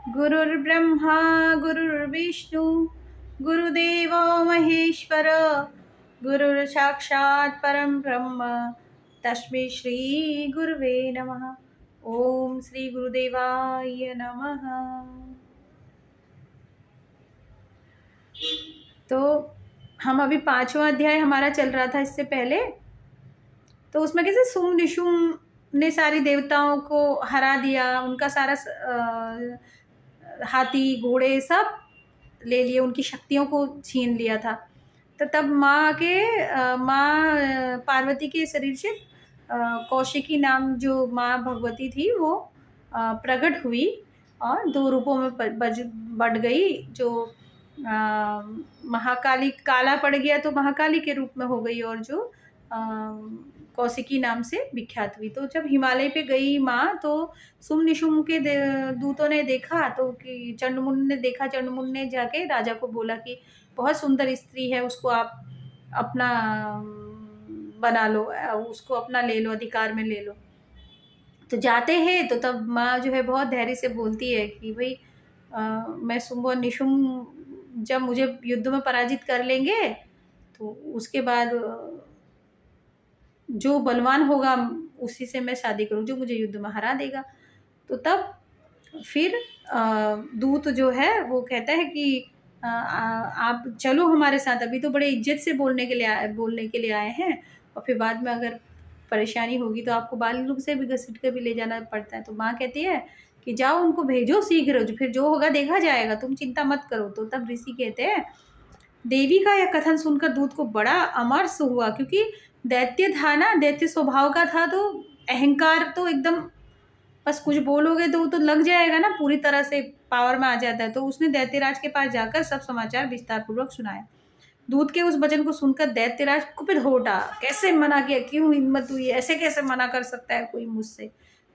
गुरुर्ब्रह्मा गुरुर्विष्णु गुरुदेवो महेश्वर गुरुर्साक्षात् परं ब्रह्म तस्मै श्री गुरुवे नमः। ओम श्री गुरुदेवाय नमः। तो हम अभी 5वां अध्याय हमारा चल रहा था इससे पहले। तो उसमें कैसे सुम निशुम ने सारी देवताओं को हरा दिया, उनका सारा हाथी घोड़े सब ले लिए, उनकी शक्तियों को छीन लिया था। तो तब माँ पार्वती के शरीर से कौशिकी नाम जो माँ भगवती थी वो प्रकट हुई और 2 रूपों में बढ़ गई। जो महाकाली, काला पड़ गया तो महाकाली के रूप में हो गई, और जो कौशिकी नाम से विख्यात हुई। तो जब हिमालय पे गई माँ, तो सुम निशुम के दूतों ने देखा, तो कि चंडमुंड ने देखा, चंडमुंड ने जाके राजा को बोला कि बहुत सुंदर स्त्री है, उसको आप अपना बना लो, उसको अपना ले लो, अधिकार में ले लो। तो जाते हैं तो तब माँ जो है बहुत धैर्य से बोलती है कि भाई मैं शुंभ और निशुंभ जब मुझे युद्ध में पराजित कर लेंगे तो उसके बाद जो बलवान होगा उसी से मैं शादी करूँ, जो मुझे युद्ध में हरा देगा। तो तब फिर दूत जो है वो कहता है कि आप चलो हमारे साथ, अभी तो बड़े इज्जत से बोलने के लिए आए हैं, और फिर बाद में अगर परेशानी होगी तो आपको बाल रूप से भी घसीट कर भी ले जाना पड़ता है। तो माँ कहती है कि जाओ उनको भेजो शीघ्र, फिर जो होगा देखा जाएगा, तुम चिंता मत करो। तो तब ऋषि कहते हैं, देवी का यह कथन सुनकर दूत को बड़ा अमर्ष हुआ, क्योंकि दैत्य था ना, दैत्य स्वभाव का था, तो अहंकार तो एकदम, बस कुछ बोलोगे तो वो तो लग जाएगा ना, पूरी तरह से पावर में आ जाता है। तो उसने दैत्यराज के पास जाकर सब समाचार विस्तार पूर्वक सुनाया। दूत के उस वचन को सुनकर दैत्यराज कुपित हो उठा। कैसे मना किया, क्यों हिम्मत हुई, ऐसे कैसे मना कर सकता है कोई मुझसे,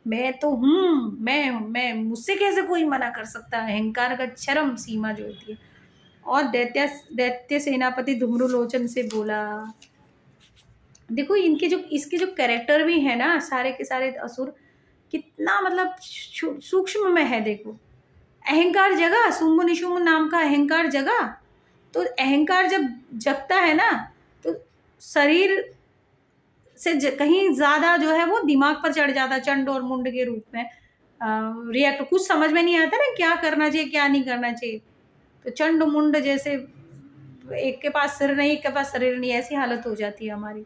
मैं तो हूँ, मैं मुझसे कैसे कोई मना कर सकता है। अहंकार का चरम सीमा जो होती है। और दैत्य सेनापति धूम्रलोचन से बोला, देखो इनके जो, इसके जो कैरेक्टर भी है ना, सारे के सारे असुर कितना मतलब सूक्ष्म में है। देखो अहंकार जगा, शुंभ निशुंभ नाम का अहंकार जगा, तो अहंकार जब जगता है ना तो शरीर से कहीं ज्यादा जो है वो दिमाग पर चढ़ जाता, चंड और मुंड के रूप में रिएक्ट, कुछ समझ में नहीं आता ना क्या करना चाहिए क्या नहीं करना चाहिए। तो चंड मुंड जैसे, एक के पास सिर नहीं, एक के पास शरीर नहीं, ऐसी हालत हो जाती है हमारी।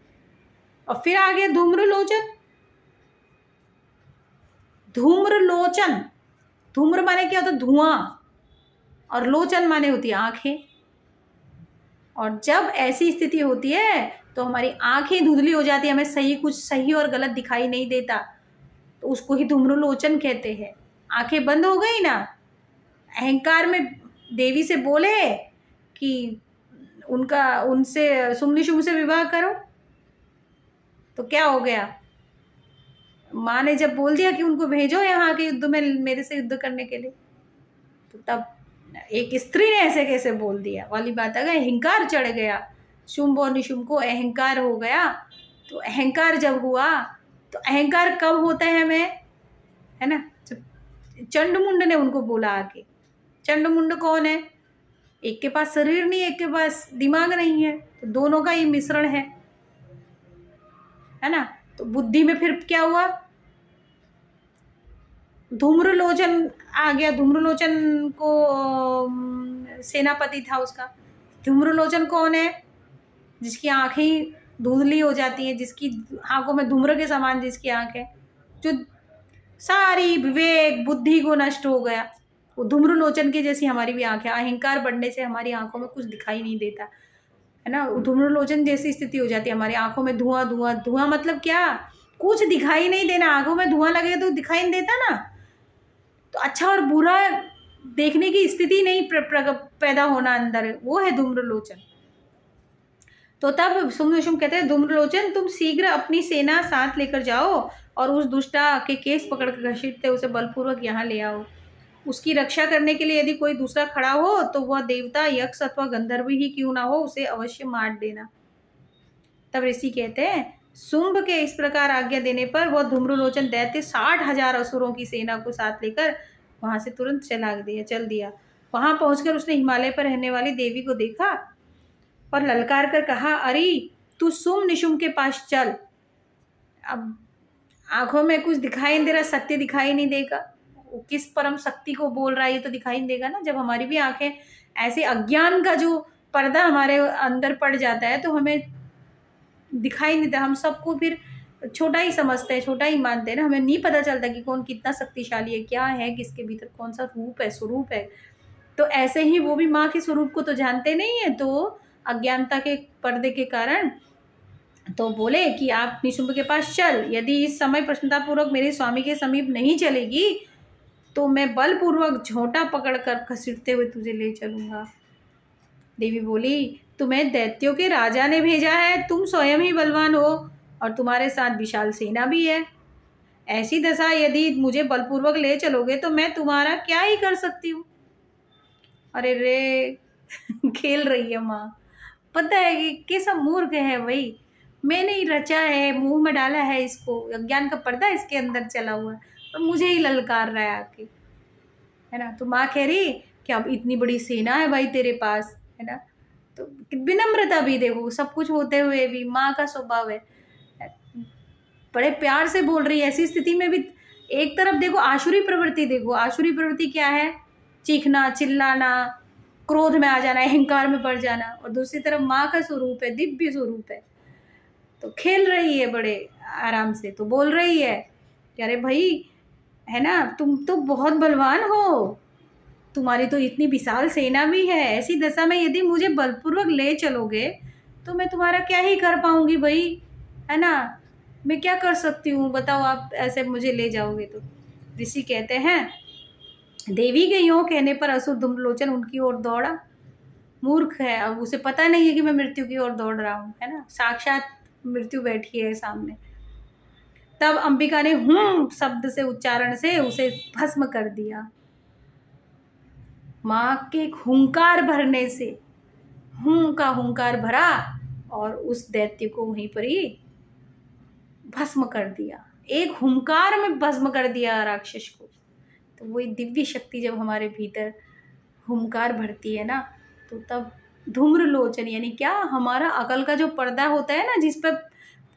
और फिर आ गया धूम्रलोचन। धूम्रलोचन, धूम्र माने क्या होता है, धुआं, और लोचन माने होती है आंखें। और जब ऐसी स्थिति होती है तो हमारी आंखें धुंधली हो जाती है, हमें सही, कुछ सही और गलत दिखाई नहीं देता, तो उसको ही धूम्रलोचन कहते हैं। आंखें बंद हो गई ना, अहंकार में देवी से बोले कि उनसे सुमनी शुभ से विवाह करो, तो क्या हो गया, माँ ने जब बोल दिया कि उनको भेजो यहाँ के युद्ध में मेरे से युद्ध करने के लिए, तो तब एक स्त्री ने ऐसे कैसे बोल दिया वाली बात आ गई, अहंकार चढ़ गया, शुंभ और निशुंभ को अहंकार हो गया। तो अहंकार जब हुआ, तो अहंकार कब होता है हमें, है ना, जब चंडमुंड ने उनको बोला आके। चंडमुंड कौन है, एक के पास शरीर नहीं, एक के पास दिमाग नहीं है, तो दोनों का ये मिश्रण है ना। तो बुद्धि में फिर क्या हुआ, धूम्रलोचन आ गया। धूम्रलोचन को सेनापति था उसका। धूम्रलोचन कौन है, जिसकी आंखें धुंधली हो जाती हैं, जिसकी आंखों में धूम्र के समान जिसकी आंख है, जो सारी विवेक बुद्धि को नष्ट हो गया, वो धूम्रलोचन की जैसी हमारी भी आंखें, अहंकार बढ़ने से हमारी आंखों में कुछ दिखाई नहीं देता, है ना। धूम्रलोचन जैसी स्थिति हो जाती है, हमारी आंखों में धुआं धुआं धुआं, मतलब क्या, कुछ दिखाई नहीं देना। आंखों में धुआं लगेगा तो दिखाई नहीं देता ना, तो अच्छा और बुरा देखने की स्थिति नहीं पैदा होना अंदर, वो है धूम्रलोचन। तो तब शुंभ कहते हैं, धूम्रलोचन तुम शीघ्र अपनी सेना साथ लेकर जाओ और उस दुष्टा के केस पकड़कर घसीटते उसे बलपूर्वक यहाँ ले आओ। उसकी रक्षा करने के लिए यदि कोई दूसरा खड़ा हो तो वह देवता, यक्ष अथवा गंधर्व ही क्यों ना हो, उसे अवश्य मार देना। तब ऋषि कहते हैं, शुंभ के इस प्रकार आज्ञा देने पर वह धूम्रलोचन दैत्य 60,000 असुरों की सेना को साथ लेकर वहाँ से तुरंत चल दिया। वहाँ पहुँचकर उसने हिमालय पर रहने वाली देवी को देखा और ललकार कर कहा, अरे तू सुम निशुम के पास चल। अब आंखों में कुछ दिखाई नहीं दे रहा, सत्य दिखाई नहीं देगा, वो किस परम शक्ति को बोल रहा है ये तो दिखाई नहीं देगा ना। जब हमारी भी आंखें ऐसे अज्ञान का जो पर्दा हमारे अंदर पड़ जाता है तो हमें दिखाई नहीं देता, हम सबको फिर छोटा ही समझते हैं, छोटा ही मानते हैं ना, हमें नहीं पता चलता कि कौन कितना शक्तिशाली है, क्या है, किसके भीतर कौन सा रूप है, स्वरूप है। तो ऐसे ही वो भी माँ के स्वरूप को तो जानते नहीं है, तो अज्ञानता के पर्दे के कारण तो बोले कि आप निशुंभ के पास चल, यदि इस समय प्रसन्नतापूर्वक मेरे स्वामी के समीप नहीं चलेगी तो मैं बलपूर्वक झोंटा पकड़कर घसीटते हुए तुझे ले चलूंगा। देवी बोली, तुम्हें दैत्यों के राजा ने भेजा है, तुम स्वयं ही बलवान हो और तुम्हारे साथ विशाल सेना भी है। ऐसी दशा यदि मुझे बलपूर्वक ले चलोगे तो मैं तुम्हारा क्या ही कर सकती हूँ। अरे रे खेल रही है माँ, पता है कि कैसा मूर्ख है भाई, मैंने ही रचा है, मुंह में डाला है इसको, अज्ञान का पर्दा इसके अंदर चला हुआ है और मुझे ही ललकार रहा है आके, है ना। तो माँ कह रही कि अब इतनी बड़ी सेना है भाई तेरे पास, है ना। तो विनम्रता भी देखो, सब कुछ होते हुए भी माँ का स्वभाव है, बड़े प्यार से बोल रही है। ऐसी स्थिति में भी एक तरफ देखो आसुरी प्रवृत्ति, देखो आसुरी प्रवृत्ति क्या है, चीखना, चिल्लाना, क्रोध में आ जाना, अहंकार में बढ़ जाना, और दूसरी तरफ माँ का स्वरूप है, दिव्य स्वरूप है। तो खेल रही है बड़े आराम से, तो बोल रही है कि अरे भाई, है ना, तुम तो बहुत बलवान हो, तुम्हारी तो इतनी विशाल सेना भी है, ऐसी दशा में यदि मुझे बलपूर्वक ले चलोगे तो मैं तुम्हारा क्या ही कर पाऊंगी भाई, है ना, मैं क्या कर सकती हूँ बताओ, आप ऐसे मुझे ले जाओगे तो। ऋषि कहते हैं, देवी के यूँ कहने पर असुर धूम्रलोचन उनकी ओर दौड़ा। मूर्ख है, अब उसे पता नहीं है कि मैं मृत्यु की ओर दौड़ रहा हूँ, है ना, साक्षात मृत्यु बैठी है सामने। तब अंबिका ने हूं शब्द से, उच्चारण से उसे भस्म कर दिया। माँ के हुंकार भरने से, हूं का हुंकार भरा और उस दैत्य को वहीं पर ही भस्म कर दिया, एक हुंकार में भस्म कर दिया राक्षस को। तो वही दिव्य शक्ति जब हमारे भीतर हुंकार भरती है ना, तो तब धूम्रलोचन यानी क्या, हमारा अकल का जो पर्दा होता है ना, जिस पर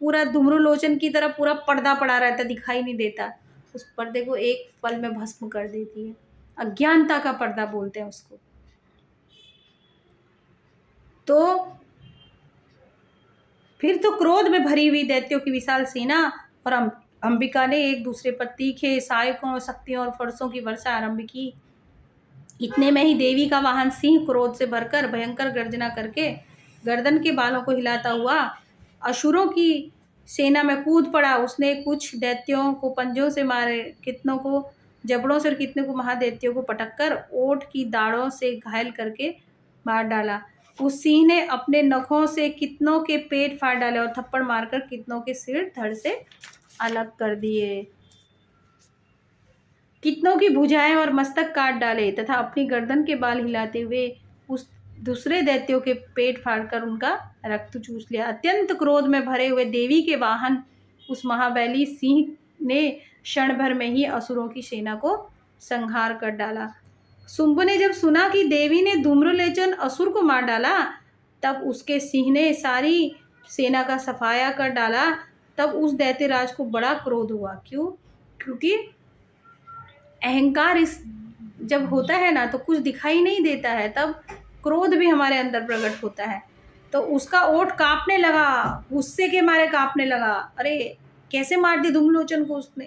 पूरा धूम्रलोचन की तरह पूरा पर्दा पड़ा रहता है, दिखाई नहीं देता, उस पर्दे को एक पल में भस्म कर देती है। अज्ञानता का पर्दा बोलते हैं उसको। तो फिर तो क्रोध में भरी हुई दैत्यों की विशाल सेना और अंबिका ने एक दूसरे पर तीखे सहायकों, शक्तियों और फरसों की वर्षा आरंभ की। इतने में ही देवी का वाहन सिंह क्रोध से भरकर भयंकर गर्जना करके गर्दन के बालों को हिलाता हुआ असुरों की सेना में कूद पड़ा। उसने कुछ दैत्यों को पंजों से मारे, कितनों को जबड़ों से और कितने को महादैत्यों को पटककर ओठ की दाढ़ों से घायल करके मार डाला। उस सिंह ने अपने नखों से कितनों के पेट फाड़ डाले और थप्पड़ मारकर कितनों के सिर धड़ से अलग कर दिए, कितनों की भुजाएं और मस्तक काट डाले तथा अपनी गर्दन के बाल हिलाते हुए उस दूसरे दैत्यों के पेट फाड़कर उनका रक्त चूस लिया। अत्यंत क्रोध में भरे हुए देवी के वाहन उस महाबली सिंह ने क्षण भर में ही असुरों की सेना को संहार कर डाला। शुंभ ने जब सुना कि देवी ने धूम्रलोचन असुर को मार डाला, तब उसके सिंह ने सारी सेना का सफाया कर डाला। तब उस दैत्यराज को बड़ा क्रोध हुआ। क्यों? क्योंकि अहंकार इस जब होता है ना तो कुछ दिखाई नहीं देता है, तब क्रोध भी हमारे अंदर प्रकट होता है। तो उसका ओठ कांपने लगा, गुस्से के मारे कांपने लगा। अरे कैसे मार दी धूम्रलोचन को उसने,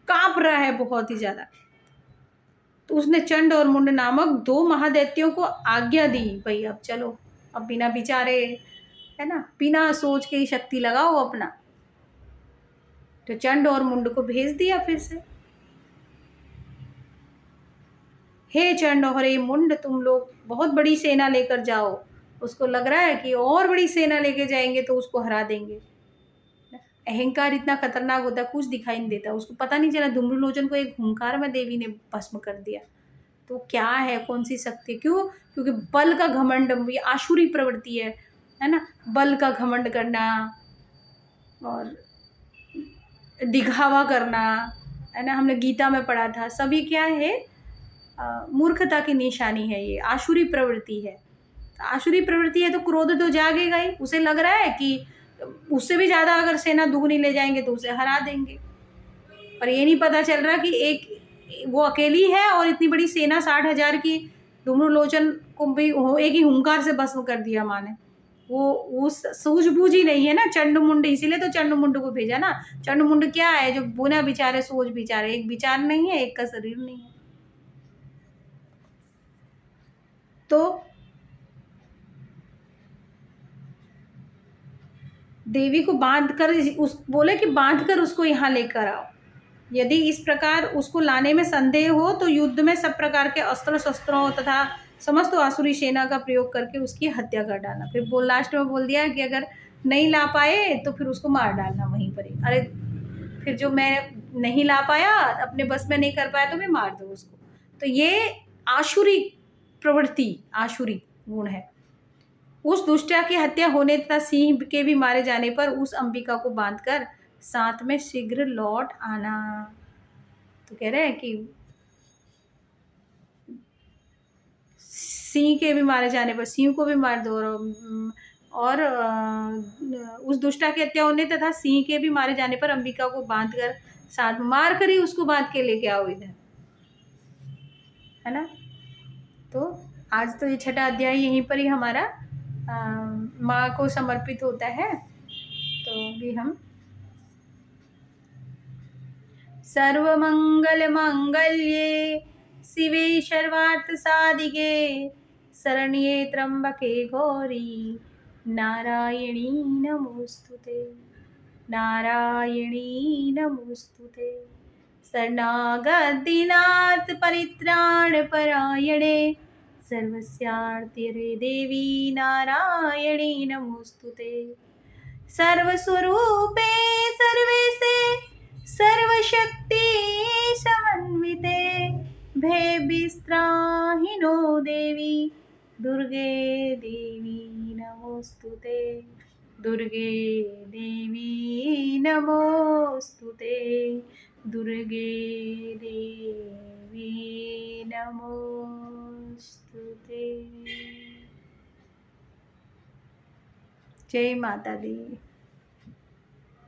कांप रहा है बहुत ही ज्यादा। तो उसने चंड और मुंड नामक दो महादैत्यों को आज्ञा दी, भाई अब चलो, अब बिना विचारे, है ना, बिना सोच के ही शक्ति लगाओ अपना। तो चंड और मुंड को भेज दिया फिर से, हे चंड और हे मुंड, तुम लोग बहुत बड़ी सेना लेकर जाओ। उसको लग रहा है कि और बड़ी सेना लेके जाएंगे तो उसको हरा देंगे। अहंकार इतना खतरनाक होता है, कुछ दिखाई नहीं देता, उसको पता नहीं चला धूम्रलोचन को एक हुंकार में देवी ने भस्म कर दिया। तो क्या है, कौन सी शक्ति? क्यों? क्योंकि बल का घमंड, ये आसुरी प्रवृत्ति है ना, बल का घमंड करना और दिखावा करना, है ना, हमने गीता में पढ़ा था। सभी क्या है, मूर्खता की निशानी है, ये आसुरी प्रवृत्ति है। आसुरी प्रवृत्ति है तो क्रोध तो जागेगा ही। उसे लग रहा है कि उससे भी ज़्यादा अगर सेना दुगनी ले जाएंगे तो उसे हरा देंगे, पर ये नहीं पता चल रहा कि एक वो अकेली है और इतनी बड़ी सेना 60,000 की धूम्रलोचन को भी एक ही हुंकार से भस्म कर दिया माँ ने। वो सूझबूझ ही नहीं है ना चंडमुंड, इसीलिए तो चंडमुंड को भेजा ना। चंडमुंड क्या है, जो बिना विचारे सोच विचारे, एक विचार नहीं है, एक का शरीर नहीं है। तो देवी को बांध कर उस बोले कि बांध कर उसको यहाँ लेकर आओ। यदि इस प्रकार उसको लाने में संदेह हो तो युद्ध में सब प्रकार के अस्त्र शस्त्रों तथा समस्त आसुरी सेना का प्रयोग करके उसकी हत्या कर डालना। फिर लास्ट में बोल दिया कि अगर नहीं ला पाए तो फिर उसको मार डालना वहीं पर ही। अरे फिर जो मैं नहीं ला पाया, अपने बस में नहीं कर पाया, तो मैं मार दूँ उसको। तो ये आसुरी प्रवृत्ति, आसुरी गुण है। उस दुष्टा की हत्या होने तथा सिंह के भी मारे जाने पर उस अंबिका को बांधकर साथ में शीघ्र लौट आना। तो कह रहे हैं कि सिंह के भी मारे जाने पर सिंह को भी मार दो, और उस दुष्टा की हत्या होने तथा सिंह के भी मारे जाने पर अंबिका को बांधकर साथ मार कर ही उसको बांध के लेके आओ इधर, है ना। तो आज तो ये छठा अध्याय यहीं पर ही हमारा माँ को समर्पित होता है। तो भी हम सर्वमंगल मांगल्ये शिवे सर्वार्थ साधिके शरण्ये त्र्यंबके गौरी नारायणी नमोस्तुते, नारायणी नमोस्तुते। शरणागतिनाथ परित्राण परायणे सर्वस्यार्तिहरे देवी नारायणी नमोस्तुते। सर्वस्वरूपे सर्वेशे सर्वशक्ति समन्विते भयविस्त्राहिनो देवी दुर्गे देवी नमोस्तुते, दुर्गे देवी नमोस्तुते, दुर्गे देवी नमोस्तुते। जय माता दी।